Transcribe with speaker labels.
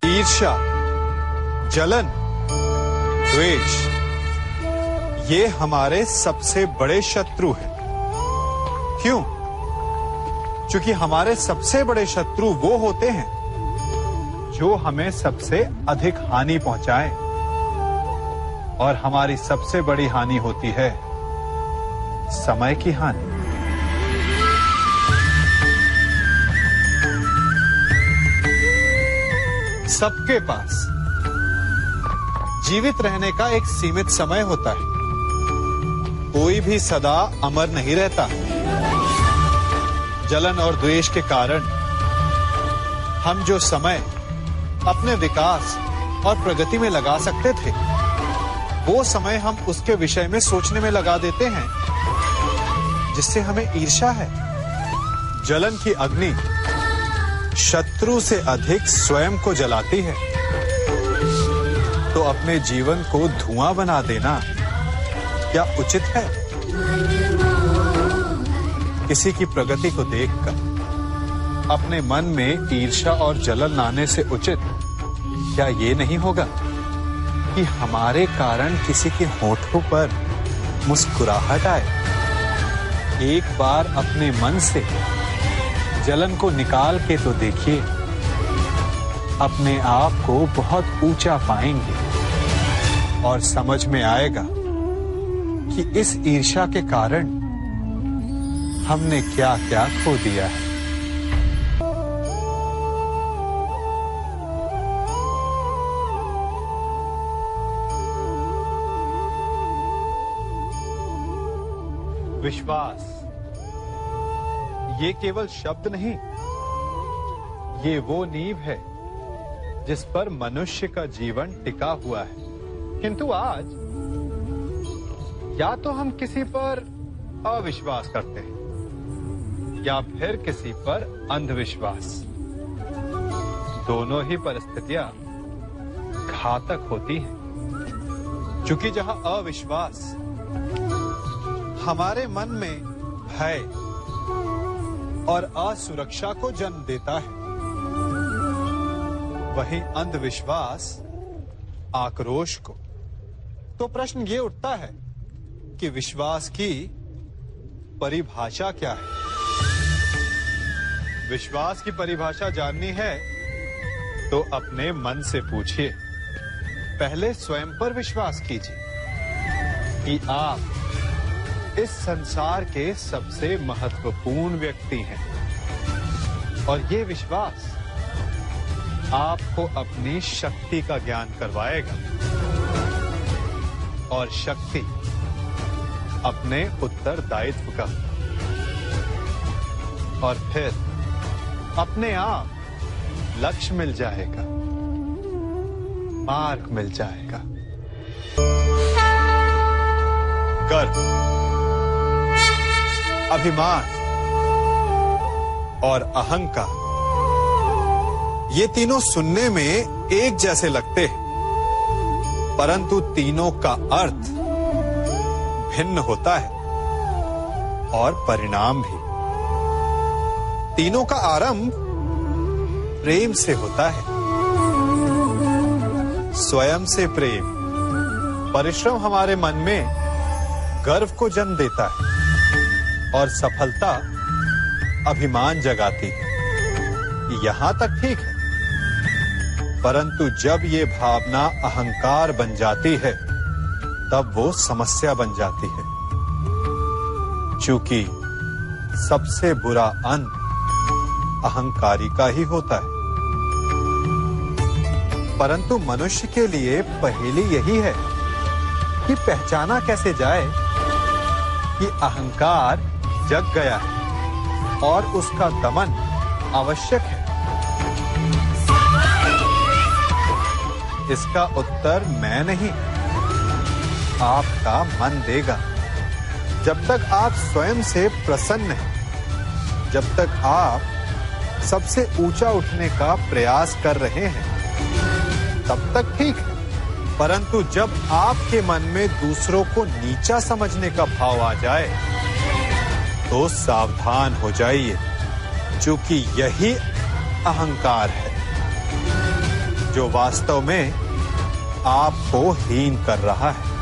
Speaker 1: ईर्ष्या, जलन, द्वेष, ये हमारे सबसे बड़े शत्रु हैं। क्यों? क्योंकि हमारे सबसे बड़े शत्रु वो होते हैं जो हमें सबसे अधिक हानि पहुंचाएं, और हमारी सबसे बड़ी हानि होती है समय की हानि। सबके पास जीवित रहने का एक सीमित समय होता है। कोई भी सदा अमर नहीं रहता। जलन और द्वेष के कारण हम जो समय अपने विकास और प्रगति में लगा सकते थे, वो समय हम उसके विषय में सोचने में लगा देते हैं जिससे हमें ईर्ष्या है। जलन की अग्नि शत्रु से अधिक स्वयं को जलाती है, तो अपने जीवन को धुआं बना देना क्या उचित है? किसी की प्रगति को देखकर अपने मन में ईर्ष्या और जलन आने से उचित क्या ये नहीं होगा कि हमारे कारण किसी के होठों पर मुस्कुराहट आए? एक बार अपने मन से जलन को निकाल के तो देखिए, अपने आप को बहुत ऊंचा पाएंगे और समझ में आएगा कि इस ईर्ष्या के कारण हमने क्या क्या खो दिया है। विश्वास ये केवल शब्द नहीं, ये वो नींव है जिस पर मनुष्य का जीवन टिका हुआ है। किंतु आज या तो हम किसी पर अविश्वास करते हैं या फिर किसी पर अंधविश्वास। दोनों ही परिस्थितियां घातक होती हैं, क्योंकि जहां अविश्वास हमारे मन में भय और असुरक्षा को जन्म देता है, वहीं अंधविश्वास आक्रोश को। तो प्रश्न ये उठता है कि विश्वास की परिभाषा क्या है? विश्वास की परिभाषा जाननी है तो अपने मन से पूछिए। पहले स्वयं पर विश्वास कीजिए कि आप इस संसार के सबसे महत्वपूर्ण व्यक्ति हैं, और ये विश्वास आपको अपनी शक्ति का ज्ञान करवाएगा, और शक्ति अपने उत्तरदायित्व का, और फिर अपने आप लक्ष्य मिल जाएगा, मार्ग मिल जाएगा। गर्व, अभिमान और अहंकार, ये तीनों सुनने में एक जैसे लगते हैं, परंतु तीनों का अर्थ भिन्न होता है और परिणाम भी। तीनों का आरंभ प्रेम से होता है। स्वयं से प्रेम, परिश्रम हमारे मन में गर्व को जन्म देता है, और सफलता अभिमान जगाती है। यहां तक ठीक है, परंतु जब ये भावना अहंकार बन जाती है, तब वो समस्या बन जाती है, क्योंकि सबसे बुरा अंत अहंकारी का ही होता है। परंतु मनुष्य के लिए पहेली यही है कि पहचाना कैसे जाए कि अहंकार जग गया है और उसका दमन आवश्यक है। इसका उत्तर मैं नहीं, आपका मन देगा। जब तक आप स्वयं से प्रसन्न हैं, जब तक आप सबसे ऊंचा उठने का प्रयास कर रहे हैं, तब तक ठीक है। परंतु जब आपके मन में दूसरों को नीचा समझने का भाव आ जाए, तो सावधान हो जाइए, क्योंकि यही अहंकार है जो वास्तव में आपको हीन कर रहा है।